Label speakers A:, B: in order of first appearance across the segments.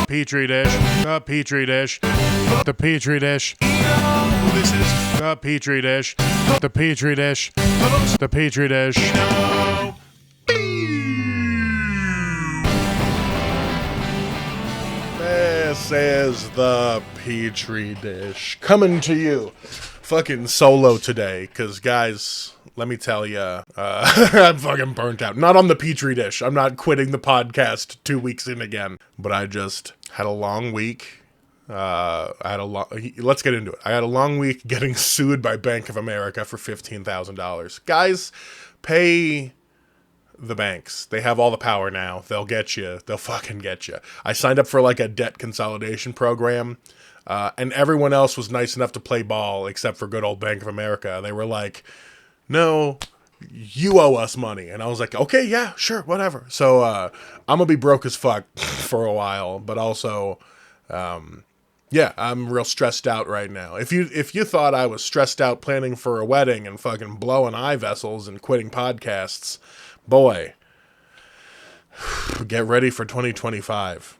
A: Petri dish, the Petri dish, the Petri dish.
B: This is
A: The Petri dish, the Petri dish, the Petri dish.
B: This is the Petri dish coming to you fucking solo today, because guys, let me tell you, I'm fucking burnt out. Not on the Petri dish. I'm not quitting the podcast 2 weeks in again, but I just had a long week. Let's get into it. I had a long week getting sued by Bank of America for $15,000. Guys, pay the banks. They have all the power now. They'll get you. They'll fucking get you. I signed up for like a debt consolidation program, and everyone else was nice enough to play ball except for good old Bank of America. They were like, no, you owe us money. And I was like, okay, yeah, sure, whatever. So I'm going to be broke as fuck for a while, but also, yeah, I'm real stressed out right now. If you thought I was stressed out planning for a wedding and fucking blowing eye vessels and quitting podcasts, boy, get ready for 2025.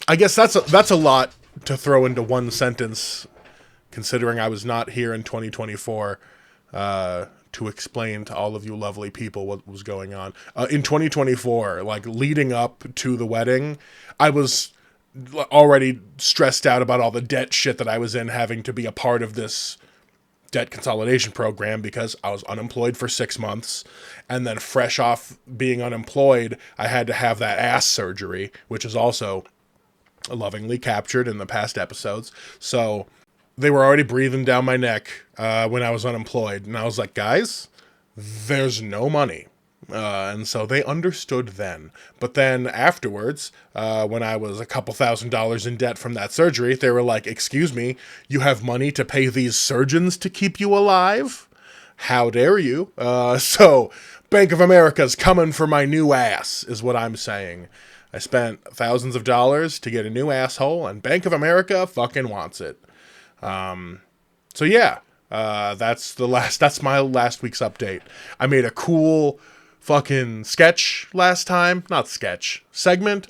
B: I guess that's a lot to throw into one sentence, considering I was not here in 2024 to explain to all of you lovely people what was going on. In 2024, like leading up to the wedding, I was already stressed out about all the debt shit that I was in, having to be a part of this debt consolidation program because I was unemployed for 6 months, and then fresh off being unemployed, I had to have that ass surgery, which is also lovingly captured in the past episodes. So they were already breathing down my neck when I was unemployed, and I was like, guys, there's no money. And so they understood then. But then afterwards, when I was a couple $1,000s in debt from that surgery, they were like, excuse me, you have money to pay these surgeons to keep you alive? How dare you? So Bank of America's coming for my new ass, is what I'm saying. I spent thousands of dollars to get a new asshole, and Bank of America fucking wants it. So yeah, that's my last week's update. I made a cool fucking segment,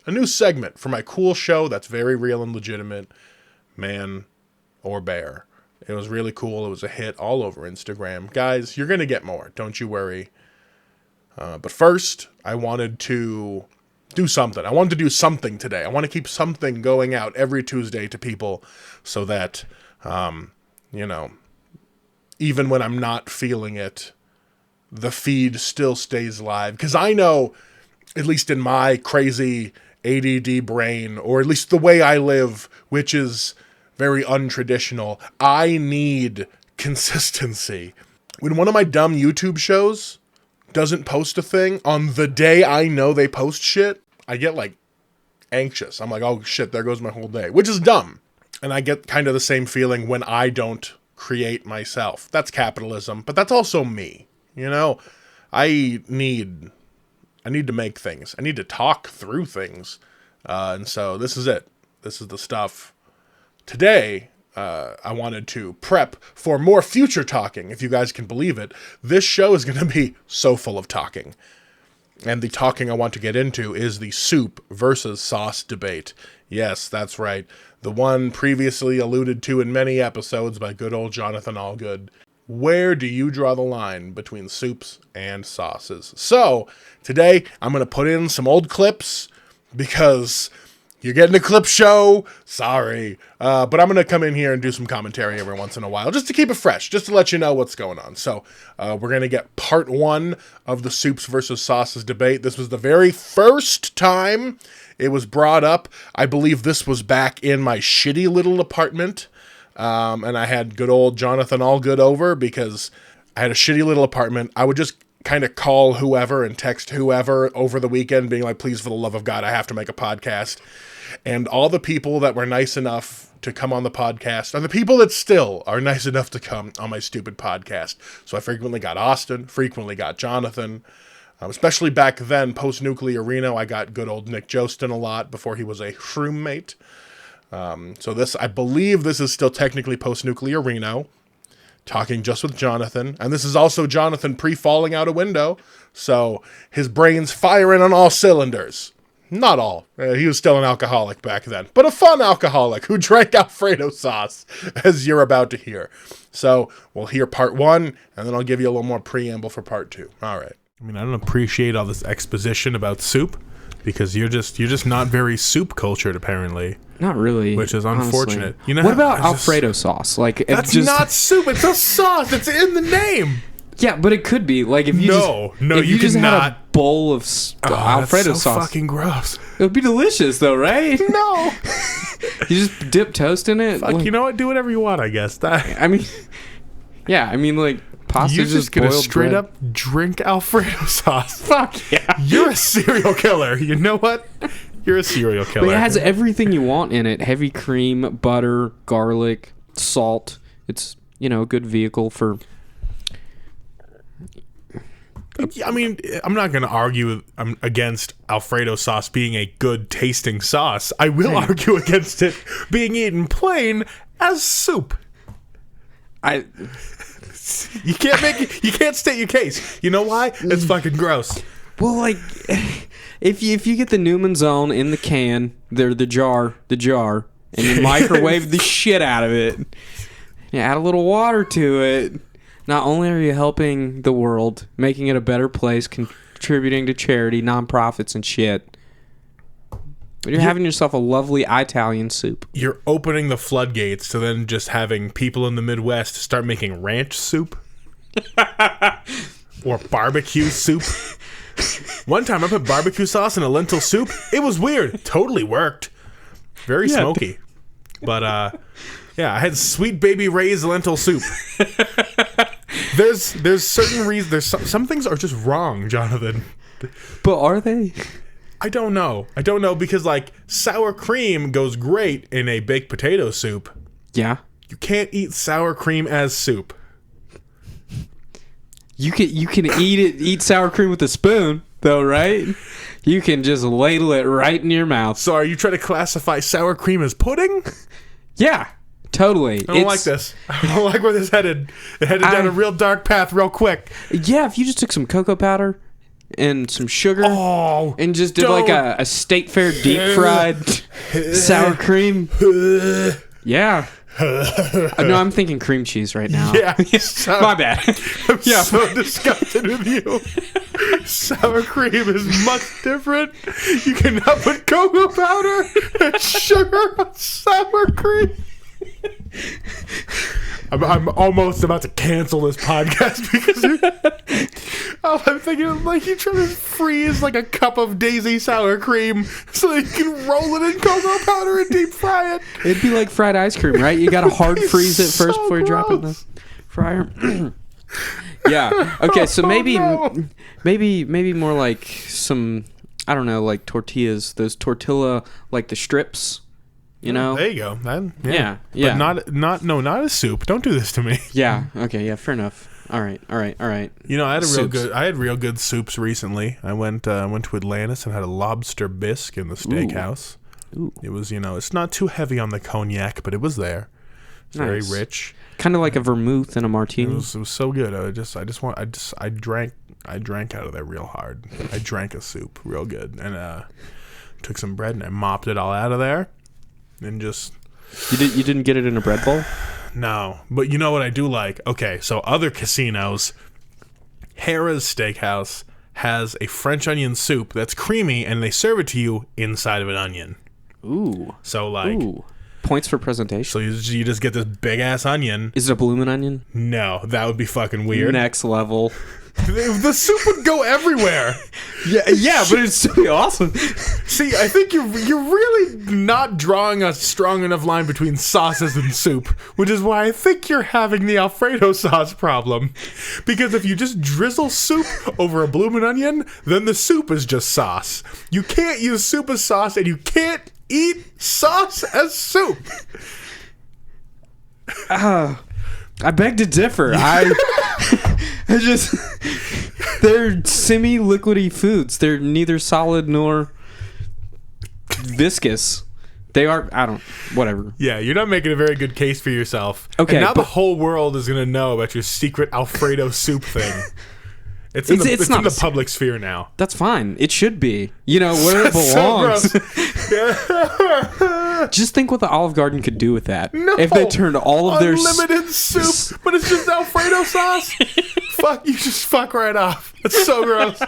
B: a new segment for my cool show that's very real and legitimate, Man or Bear. It was really cool. It was a hit all over Instagram. Guys, you're going to get more. Don't you worry. But first, I wanted to do something. I wanted to do something today. I want to keep something going out every Tuesday to people so that, even when I'm not feeling it, the feed still stays live. Because I know, at least in my crazy ADD brain, or at least the way I live, which is very untraditional, I need consistency. When one of my dumb YouTube shows doesn't post a thing on the day I know they post shit, I get like anxious. I'm like, oh shit, there goes my whole day, which is dumb. And I get kind of the same feeling when I don't create myself. That's capitalism, but that's also me. I need to make things. I need to talk through things. And so this is it. This is the stuff. Today, I wanted to prep for more future talking, if you guys can believe it. This show is going to be so full of talking. And the talking I want to get into is the soup versus sauce debate. Yes, that's right. The one previously alluded to in many episodes by good old Jonathan Allgood. Where do you draw the line between soups and sauces? So, today, I'm going to put in some old clips because you're getting a clip show. Sorry. But I'm going to come in here and do some commentary every once in a while just to keep it fresh, just to let you know what's going on. So, we're going to get part 1 of the soups versus sauces debate. This was the very first time it was brought up. I believe this was back in my shitty little apartment. And I had good old Jonathan Allgood over because I had a shitty little apartment. I would just kind of call whoever and text whoever over the weekend being like, please, for the love of God, I have to make a podcast. And all the people that were nice enough to come on the podcast are the people that still are nice enough to come on my stupid podcast. So I frequently got Austin, frequently got Jonathan, especially back then, post-Nuclear Reno, I got good old Nick Jostin a lot before he was a roommate. So this, I believe this is still technically post-Nuclear Reno, talking just with Jonathan. And this is also Jonathan pre-falling out a window. So his brain's firing on all cylinders. Not all. He was still an alcoholic back then, but a fun alcoholic who drank Alfredo sauce, as you're about to hear. So we'll hear part 1, and then I'll give you a little more preamble for part 2. All right.
A: I mean, I don't appreciate all this exposition about soup because you're just not very soup cultured, apparently.
C: Not really.
A: Which is unfortunate.
C: Honestly.
A: You know,
C: what about Alfredo sauce? Like,
A: that's
C: just,
A: not soup. It's a sauce. It's in the name.
C: Yeah, but it could be. Like, if you
A: if
C: you just had
A: cannot.
C: a bowl of Alfredo
A: That's so
C: sauce.
A: fucking gross.
C: It would be delicious, though, right?
A: No.
C: You just dip toast in it.
A: Fuck,
C: like,
A: you know what? Do whatever you want, I guess.
C: I mean, yeah, I mean, like, pasta
A: You're just gonna
C: boiled
A: straight
C: bread.
A: up drink Alfredo sauce.
C: Fuck yeah.
A: You're a serial killer. You know what? You're a serial killer.
C: But it has everything you want in it. Heavy cream, butter, garlic, salt. It's, a good vehicle for...
A: I mean, I'm not going to argue against Alfredo sauce being a good tasting sauce. I will argue against it being eaten plain as soup. You can't state your case. You know why? It's fucking gross.
C: Well, like, if you get the Newman's Own in the can, the jar, and you microwave the shit out of it, you add a little water to it, not only are you helping the world, making it a better place, contributing to charity, nonprofits and shit, but you're having yourself a lovely Italian soup.
A: You're opening the floodgates to then just having people in the Midwest start making ranch soup or barbecue soup. One time I put barbecue sauce in a lentil soup. It was weird. Totally worked. Very smoky. But I had Sweet Baby Ray's lentil soup. There's certain reasons. There's some things are just wrong, Jonathan.
C: But are they?
A: I don't know because like sour cream goes great in a baked potato soup.
C: Yeah.
A: You can't eat sour cream as soup.
C: You can eat sour cream with a spoon, though, right? You can just ladle it right in your mouth.
A: So are you trying to classify sour cream as pudding?
C: Yeah, totally.
A: I don't like this. I don't like where this headed. It headed down a real dark path real quick.
C: Yeah, if you just took some cocoa powder and some sugar and just did like a state fair deep fried sour cream. Yeah. No, I'm thinking cream cheese right now.
A: Yeah.
C: My bad.
A: I'm so disgusted with you. Sour cream is much different. You cannot put cocoa powder and sugar on sour cream. I'm almost about to cancel this podcast because all I'm thinking is like you trying to freeze like a cup of Daisy sour cream so that you can roll it in cocoa powder and deep fry it.
C: It'd be like fried ice cream, right? You gotta hard freeze it first
A: so
C: before you drop it in the fryer. Yeah. Okay, so maybe more like some, I don't know, like tortillas, those tortilla, like the strips. You know?
A: There you go.
C: Yeah.
A: But not a soup. Don't do this to me.
C: Yeah. Okay. Yeah. Fair enough. All right.
A: You know, I had real good soups recently. I went to Atlantis and had a lobster bisque in the steakhouse.
C: Ooh.
A: It was, it's not too heavy on the cognac, but it was there. It's very rich.
C: Kind of like a vermouth and a martini.
A: It was so good. I drank out of there real hard. I drank a soup real good and took some bread and I mopped it all out of there. And just
C: you didn't get it in a bread bowl?
A: No, but you know what I do like? Okay, so other casinos, Harrah's Steakhouse has a French onion soup that's creamy, and they serve it to you inside of an onion.
C: Ooh.
A: So like,
C: points for presentation.
A: So you just get this big ass onion.
C: Is it a bloomin' onion?
A: No, that would be fucking weird.
C: Next level.
A: The soup would go everywhere.
C: Yeah, but it'd still be awesome.
A: See, I think you're really not drawing a strong enough line between sauces and soup, which is why I think you're having the Alfredo sauce problem. Because if you just drizzle soup over a bloomin' onion, then the soup is just sauce. You can't use soup as sauce, and you can't eat sauce as soup.
C: I beg to differ. I just they're semi-liquidy foods. They're neither solid nor viscous. They are, whatever.
A: Yeah, you're not making a very good case for yourself.
C: Okay,
A: and now the whole world is going to know about your secret Alfredo soup thing. It's in
C: not
A: the public sphere now.
C: That's fine. It should be. You know, where it belongs. Just think what the Olive Garden could do with that.
A: No,
C: if they turned all of their
A: unlimited soup, but it's just Alfredo sauce. Fuck, you just fuck right off. It's so gross.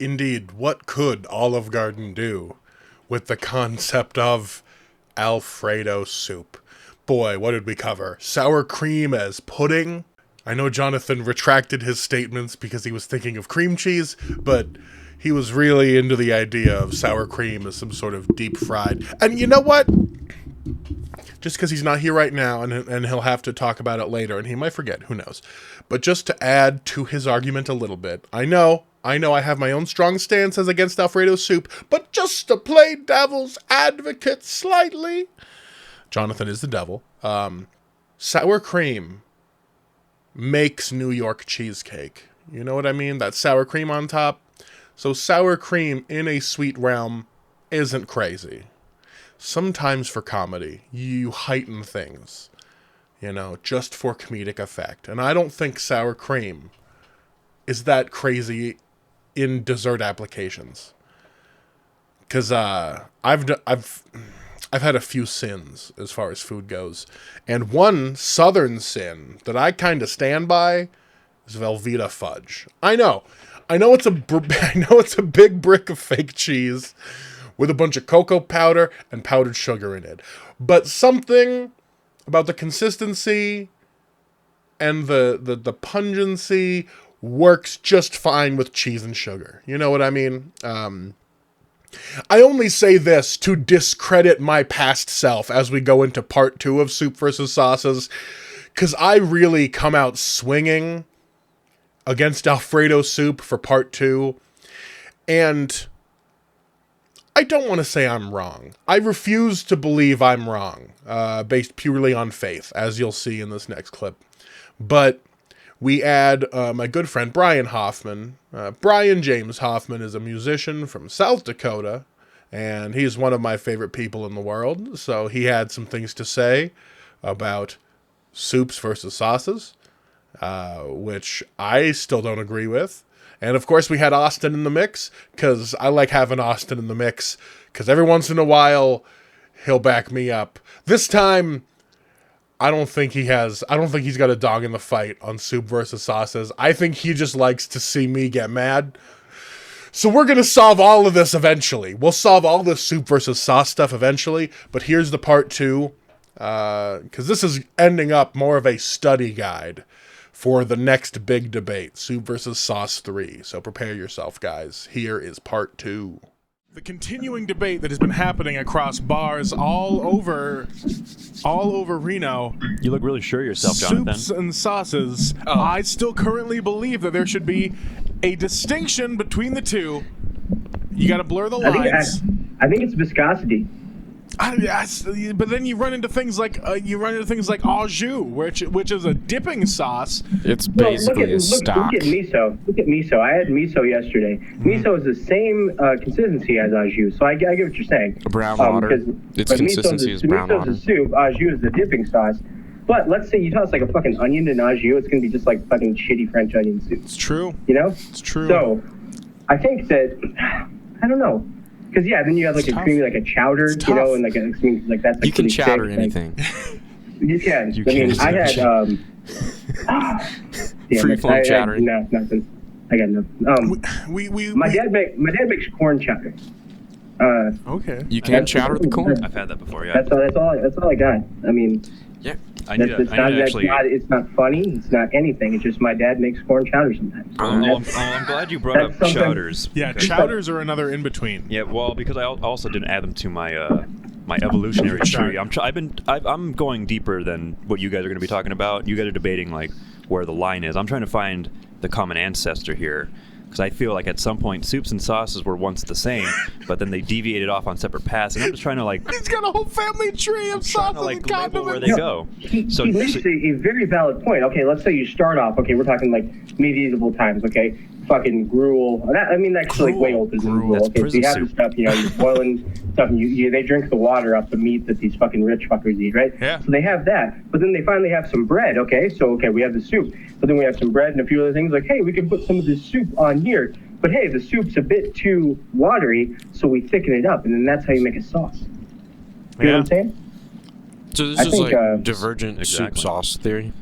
B: Indeed, what could Olive Garden do with the concept of Alfredo soup? Boy, what did we cover? Sour cream as pudding. I know Jonathan retracted his statements because he was thinking of cream cheese, but he was really into the idea of sour cream as some sort of deep fried. And you know what? Just because he's not here right now, and he'll have to talk about it later, and he might forget, who knows. But just to add to his argument a little bit, I know I have my own strong stances against Alfredo soup, but just to play devil's advocate slightly, Jonathan is the devil. Sour cream makes New York cheesecake. You know what I mean? That sour cream on top. So sour cream in a sweet realm isn't crazy. Sometimes for comedy, you heighten things, you know, just for comedic effect. And I don't think sour cream is that crazy in dessert applications. Because I've had a few sins as far as food goes. And one southern sin that I kind of stand by is Velveeta fudge. I know it's a big brick of fake cheese with a bunch of cocoa powder and powdered sugar in it. But something about the consistency and the pungency works just fine with cheese and sugar. You know what I mean? I only say this to discredit my past self as we go into part 2 of Soup versus Sauces, because I really come out swinging against Alfredo soup for part 2, and I don't want to say I'm wrong. I refuse to believe I'm wrong, based purely on faith, as you'll see in this next clip. But we add my good friend Brian Hoffman. Brian James Hoffman is a musician from South Dakota, and he's one of my favorite people in the world. So he had some things to say about soups versus sauces, which I still don't agree with. And of course we had Austin in the mix, because I like having Austin in the mix, because every once in a while he'll back me up. This time, I don't think he's got a dog in the fight on Soup versus Sauces. I think he just likes to see me get mad. So we're going to solve all of this eventually. We'll solve all the Soup versus Sauce stuff eventually, but here's the part 2, because this is ending up more of a study guide for the next big debate, Soup versus Sauce 3. So prepare yourself, guys. Here is part 2.
A: The continuing debate that has been happening across bars all over Reno.
D: You look really sure of yourself, Jonathan.
A: Soups and sauces. I still currently believe that there should be a distinction between the two. You got to blur the lines.
E: I think it's viscosity.
A: But then you run into things like au jus, which is a dipping sauce.
C: It's basically a stock.
E: Look at miso. Look at miso. I had miso yesterday. Miso is the same consistency as au jus, so I get what you're saying.
C: Brown water. Its consistency is brown water.
E: Miso's a soup. Au jus is the dipping sauce. But let's say you toss like a fucking onion in au jus, it's gonna be just like fucking shitty French onion soup.
A: It's true.
E: You know?
A: It's true.
E: So, I think that I don't know. Because then you have like creamy, like a chowder, you know, and like that's like
C: you can chowder
E: thick,
C: anything.
E: You can.
D: You
E: I mean,
D: can.
E: I had
C: Free form chowder.
E: No, nothing. I got nothing. My dad makes corn chowder.
A: Okay.
C: You can chowder the corn.
D: I've had that before, yeah.
E: That's all I got. I mean,
C: Yeah.
E: it's not funny. It's not anything. It's just my dad makes corn chowder sometimes.
D: I'm glad you brought up
E: that's something-
D: chowders.
A: Yeah,
D: because-
A: chowders are another in between.
D: Yeah, well, because I also didn't add them to my my evolutionary tree. I'm going deeper than what you guys are going to be talking about. You guys are debating like where the line is. I'm trying to find the common ancestor here. Because I feel like at some point soups and sauces were once the same, but then they deviated off on separate paths, and I'm just trying to like.
A: He's got a whole family tree of
D: trying
A: sauces
D: to like
A: and
D: label where
A: condiments.
D: they go.
E: He makes a very valid point. Okay, let's say you start off. Okay, we're talking like medieval times. Okay, fucking gruel. I mean, that's like way older than gruel.
D: That's
E: Okay, so you have
D: prison
E: the stuff, you're boiling stuff, and they drink the water off the meat that these fucking rich fuckers eat, right?
A: Yeah.
E: So they have that, but then they finally have some bread, okay? So, okay, we have the soup, but then we have some bread and a few other things, like, hey, we can put some of this soup on here, but hey, the soup's a bit too watery, so we thicken it up, and then that's how you make a sauce. You know what I'm saying?
C: So this
E: I
C: is
E: think,
C: like divergent soup
D: Exactly.
C: sauce theory.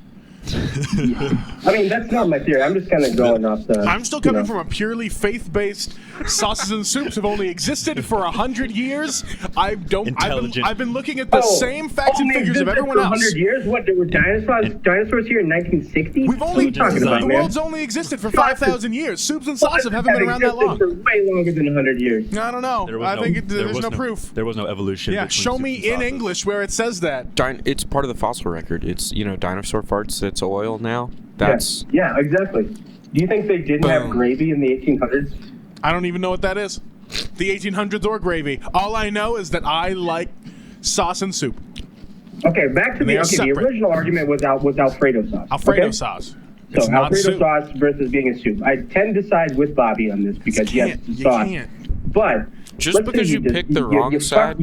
E: I mean, that's not my theory. I'm just kind of going off the...
B: I'm still coming from a purely faith-based. Sauces and soups have only existed for 100 years.
D: Intelligent.
B: I've been looking at the same facts and
E: only
B: figures of
E: existed
B: everyone
E: for
B: else.
E: 100 years? What, there were dinosaurs here in 1960?
B: We've only
E: What are you talking about,
B: the
E: man?
B: world's only existed for 5,000 years. Soups and sauces haven't been around that
E: existed
B: long.
E: for way longer than 100 years.
B: I don't know. There's no proof.
D: There was no evolution.
B: Yeah,
D: between
B: show
D: soups
B: me
D: and
B: in
D: sauces.
B: English where it says that.
C: It's part of the fossil record. It's dinosaur farts. It's oil now. That's
E: Yeah, exactly. Do you think they didn't have
C: Boom.
E: gravy in the 1800s?
B: I don't even know what that is. The 1800s or gravy. All I know is that I like sauce and soup.
E: Okay, back to
B: They are
E: the
B: separate.
E: original argument was Alfredo sauce.
B: Alfredo
E: okay?
B: sauce. It's
E: So
B: not
E: Alfredo
B: soup.
E: sauce versus being a soup. I tend to side with Bobby on this because yes, it's a
B: You
E: sauce.
B: can't.
E: But
C: Just
E: let's say
C: because you picked the wrong side,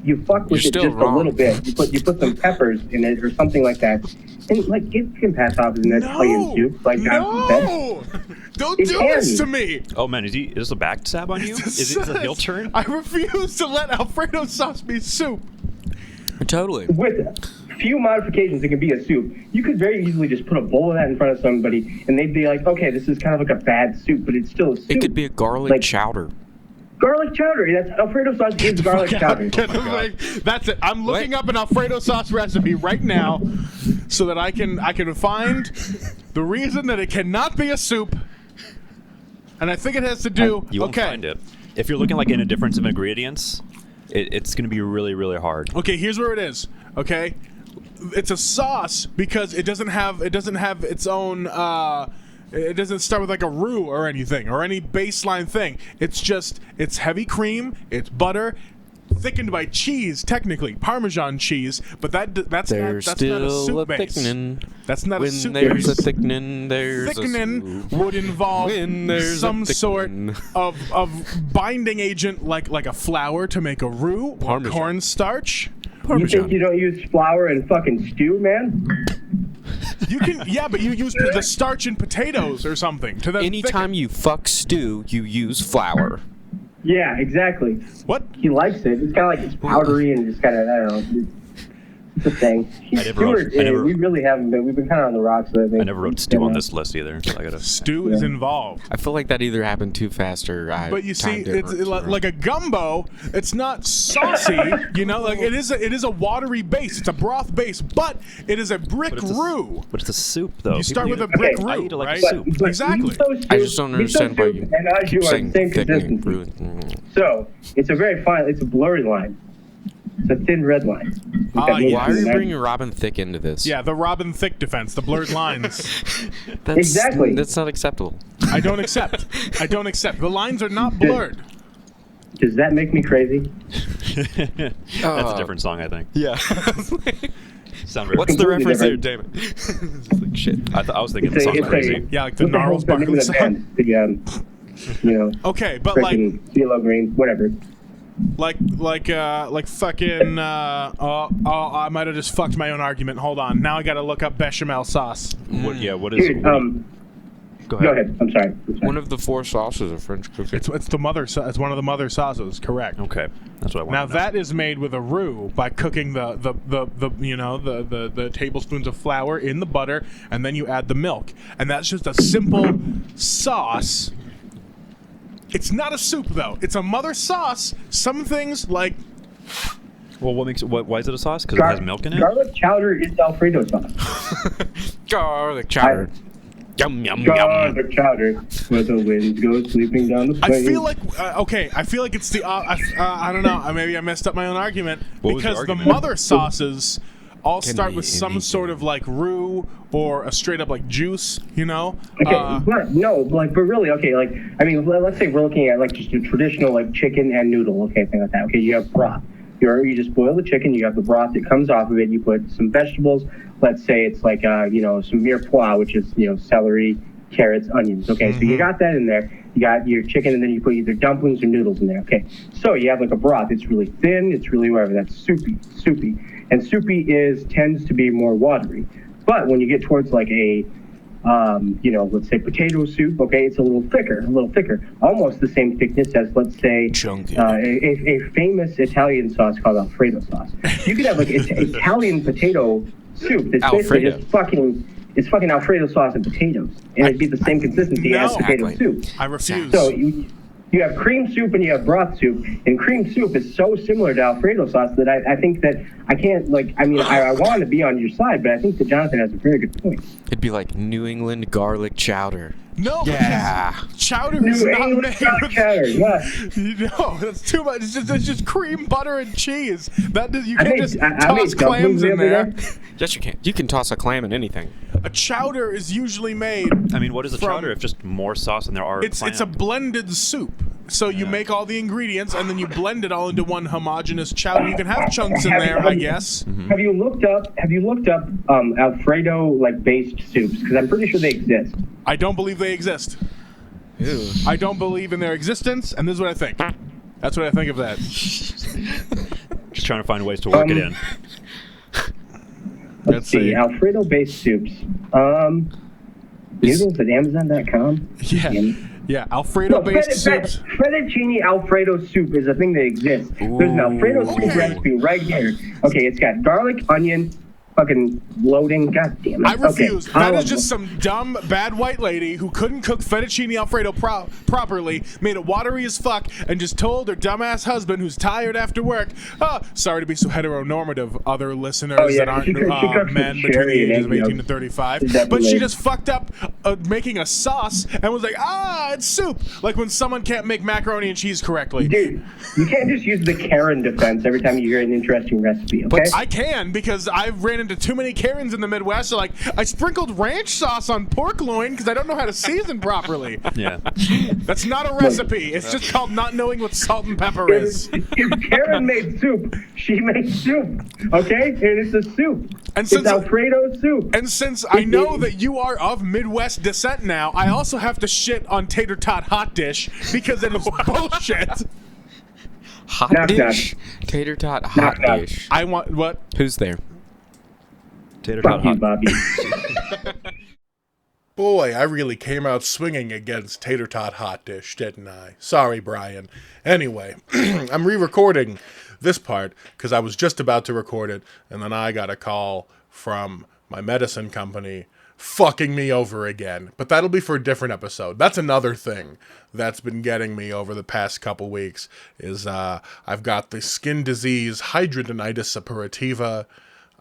E: you fuck with
C: you're
E: it
C: still
E: just
C: wrong.
E: a little bit. You put some peppers in it or something like that, and like it can pass off as an Italian soup, like Jonathan said.
B: No! Don't
E: It
B: do
E: can.
B: this to me!
D: Oh man, is this a backstab on you? Is it a heel turn?
B: I refuse to let Alfredo sauce be soup.
C: totally.
E: With few modifications, it can be a soup. You could very easily just put a bowl of that in front of somebody, and they'd be like, "Okay, this is kind of like a bad soup, but it's still a soup."
C: It could be a garlic
E: Like-
C: chowder.
E: garlic chowder. That's Alfredo sauce is garlic chowder.
B: That's it. I'm looking up an Alfredo sauce recipe right now so that I can find the reason that it cannot be a soup. And I think it has to do.
D: You won't
B: okay.
D: find it. If you're looking like in a difference of ingredients, it's going to be really, really hard.
B: Okay, here's where it is. Okay, it's a sauce because it doesn't have its own. It doesn't start with like a roux or anything or any baseline thing. It's heavy cream, it's butter, thickened by cheese, technically Parmesan cheese, but that's not a soup base.
C: thickening.
B: That's not a
C: When
B: soup
C: there's
B: base.
C: a thickening, there's
B: Thickening
C: a soup.
B: would involve
C: When there's
B: some
C: a
B: sort
C: thickening.
B: of binding agent like a flour to make a roux or
C: Parmesan.
B: cornstarch.
E: You think you don't use flour and fucking stew, man?
B: You can, yeah, but you use the starch in potatoes or something to then
C: Anytime you fuck stew, you use flour.
E: Yeah, exactly.
B: What?
E: He likes it. It's kind of like it's powdery and just kind of, I don't know. It's a thing. We really haven't been. We've been kind of on the rocks lately.
D: I never wrote stew on this list either. So I gotta.
B: Stew is involved.
C: I feel like that either happened too fast or I.
B: But you see,
C: timed it
B: it's
C: too wrong.
B: like a gumbo. It's not saucy, like it is a watery base. It's a broth base, but it is a brick
D: But it's a-
B: roux.
D: But it's a soup though.
B: You start
D: People
B: with a
D: eat
B: brick
D: it. I
B: roux,
D: eat it like
B: right?
D: a soup.
B: Exactly.
C: I just don't understand why you
E: and I
C: keep
E: do are
C: saying
E: the same
C: thickening.
E: consistency. So it's a very fine. It's a blurry line. It's a thin red line.
B: yeah.
C: Why are you bringing Robin Thicke into this?
B: Yeah, the Robin Thicke defense, the blurred lines.
C: That's,
E: Exactly.
C: That's not acceptable.
B: I don't accept. The lines are not blurred.
E: Does that make me crazy?
D: That's a different song, I think.
C: Yeah.
D: Sound very
C: What's the
E: Completely
C: reference there?
E: different.
C: Damn it. It's like shit.
D: I was thinking the song's crazy.
B: Yeah, like the
E: what the
B: Gnarls
E: hell's the name
B: Barkley
E: of the
B: song.
E: band? The
B: Okay, but like
E: freaking CeeLo Green, whatever.
B: like fucking I might have just fucked my own argument. Hold on. Now I got to look up bechamel sauce.
D: What is?
E: Dude,
D: Go
E: go
D: ahead.
E: ahead. I'm sorry.
C: One of the four sauces of French cooking.
B: It's the mother it's one of the mother sauces, correct.
D: Okay, that's what I want.
B: Now that is made with a roux by cooking the tablespoons of flour in the butter, and then you add the milk, and that's just a simple sauce. It's not a soup though. It's a mother sauce. Some things like
D: Well, what makes it? Why is it a sauce? Because it has milk in it.
E: Garlic chowder is Alfredo sauce.
C: Garlic chowder. Yum, yum, yum.
E: Garlic chowder, where the winds go sweeping down the plain.
B: I feel like I feel like it's the I don't know. Maybe I messed up my own argument
D: What was your
B: because the
D: argument?
B: mother sauces all
C: Can
B: start
C: be
B: with some
C: anything.
B: sort of like roux or a straight up like juice.
E: Okay, but really, okay, like, I mean, let's say we're looking at like just a traditional like chicken and noodle, okay, thing like that. Okay, you have broth. You just boil the chicken, you have the broth that comes off of it, you put some vegetables. Let's say it's like, some mirepoix, which is, celery, carrots, onions. Okay, so you got that in there. You got your chicken, and then you put either dumplings or noodles in there. Okay, so you have like a broth. It's really thin. It's really whatever. That's soupy, and soupy tends to be more watery. But when you get towards like a let's say potato soup, okay, it's a little thicker, almost the same thickness as, let's say, a famous Italian sauce called Alfredo sauce. You could have like Italian potato soup that's basically just fucking Alfredo sauce and potatoes, and it'd be the same consistency as potato soup.
B: I refuse.
E: So you have cream soup and you have broth soup, and cream soup is so similar to Alfredo sauce that I think that I can't, I want to be on your side, but I think that Jonathan has a very good point.
C: It'd be like New England garlic chowder.
B: No, chowder is
E: New
B: not
E: England
B: made
E: garlic chowder, yeah.
B: No, that's too much. It's just cream, butter, and cheese. You
E: I
B: can't
E: made-
B: just
E: I
B: toss
E: made
B: clams
E: dumplings
B: in
E: the
B: there.
E: other day.
C: Yes, you can. You can toss a clam in anything.
B: A chowder is usually made.
D: I mean, what is a chowder if just more sauce than there are
B: It's a
D: clams?
B: blended soup. So you make all the ingredients and then you blend it all into one homogeneous chowder. You can have chunks in there, I guess.
E: Have you looked up Alfredo based soups? Because I'm pretty sure they exist.
B: I don't believe they exist.
C: Ew.
B: I don't believe in their existence, and this is what I think. That's what I think of that.
D: Just trying to find ways to work it in.
E: Let's see. Alfredo based soups. Noodles at Amazon.com.
B: Yeah, Alfredo-based soups.
E: Fettuccine Alfredo soup is a thing that exists. There's an Alfredo soup recipe right here. Okay, it's got garlic, onion, fucking loading. God damn it.
B: I refuse.
E: Okay.
B: That is just some dumb, bad white lady who couldn't cook fettuccine Alfredo properly, made it watery as fuck, and just told her dumbass husband, who's tired after work, sorry to be so heteronormative, other listeners that aren't
E: she cooks
B: men
E: with
B: between the
E: cherry
B: ages of
E: and egg
B: 18 to
E: yolks.
B: 35.
E: Definitely.
B: But she just fucked up making a sauce and was like, it's soup. Like when someone can't make macaroni and cheese correctly.
E: Dude, you can't just use the Karen defense every time you hear an interesting recipe, okay?
B: I can, because I've ran into too many Karens in the Midwest. So, I sprinkled ranch sauce on pork loin because I don't know how to season properly.
D: Yeah.
B: That's not a recipe. It's just called not knowing what salt and pepper is.
E: If Karen made soup, she makes soup, okay? And it's a soup.
B: And
E: It's
B: since
E: Alfredo soup.
B: And since I know that you are of Midwest descent now, I also have to shit on tater tot hot dish because it is bullshit.
C: Hot
E: Knock,
C: dish. Tater tot hot
E: knock.
C: dish.
B: I want what?
C: Who's there?
D: Tater tot
E: Fuck you,
D: hot.
E: Bobby.
B: Boy, I really came out swinging against tater tot hot dish, didn't I? Sorry, Brian. Anyway, I'm re-recording this part because I was just about to record it, and then I got a call from my medicine company fucking me over again. But that'll be for a different episode. That's another thing that's been getting me over the past couple weeks is I've got the skin disease hidradenitis suppurativa.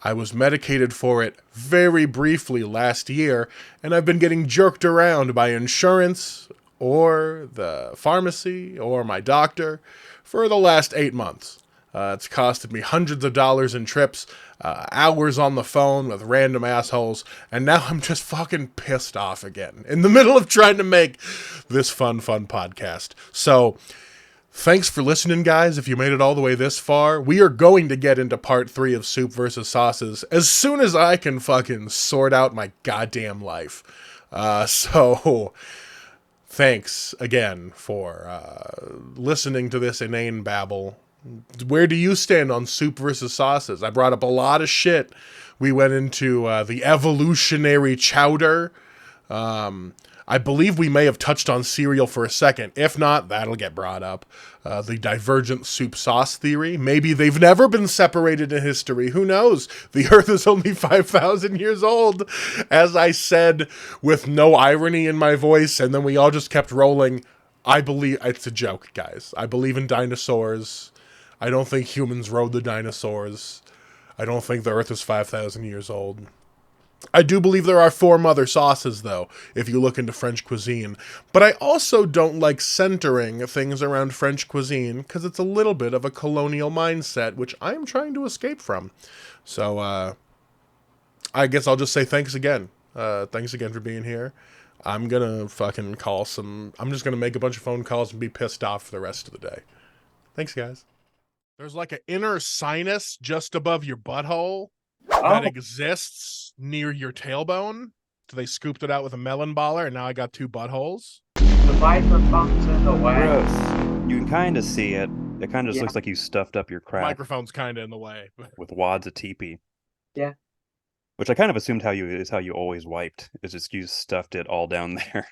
B: I was medicated for it very briefly last year, and I've been getting jerked around by insurance or the pharmacy or my doctor for the last 8 months. It's costed me hundreds of dollars in trips, hours on the phone with random assholes, and now I'm just fucking pissed off again in the middle of trying to make this fun podcast. So, thanks for listening, guys. If you made it all the way this far, we are going to get into part 3 of Soup versus Sauces as soon as I can fucking sort out my goddamn life. So, thanks again for listening to this inane babble. Where do you stand on Soup versus Sauces? I brought up a lot of shit. We went into the evolutionary chowder. I believe we may have touched on cereal for a second. If not, that'll get brought up. The divergent soup sauce theory. Maybe they've never been separated in history. Who knows? The Earth is only 5,000 years old. As I said, with no irony in my voice, and then we all just kept rolling. I believe it's a joke, guys. I believe in dinosaurs. I don't think humans rode the dinosaurs. I don't think the Earth is 5,000 years old. I do believe there are 4 mother sauces, though, if you look into French cuisine. But I also don't like centering things around French cuisine, because it's a little bit of a colonial mindset, which I am trying to escape from. So, I guess I'll just say thanks again. Thanks again for being here. I'm gonna fucking I'm just gonna make a bunch of phone calls and be pissed off for the rest of the day. Thanks, guys. There's like an inner sinus just above your butthole that exists near your tailbone. left. They scooped it out with a melon baller, and now I got 2 buttholes.
F: The microphone's in the way.
D: Gross. You can kind of see it. It kind of just
F: Yeah.
D: looks like you stuffed up your crack
B: Microphone's kind of in the way.
D: with wads of teepee.
F: Yeah.
D: Which I kind of assumed how you always wiped. It's just you stuffed it all down there.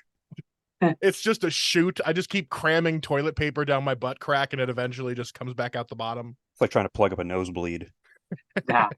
B: It's just a chute. I just keep cramming toilet paper down my butt crack, and it eventually just comes back out the bottom.
D: It's like trying to plug up a nosebleed.
F: Nah.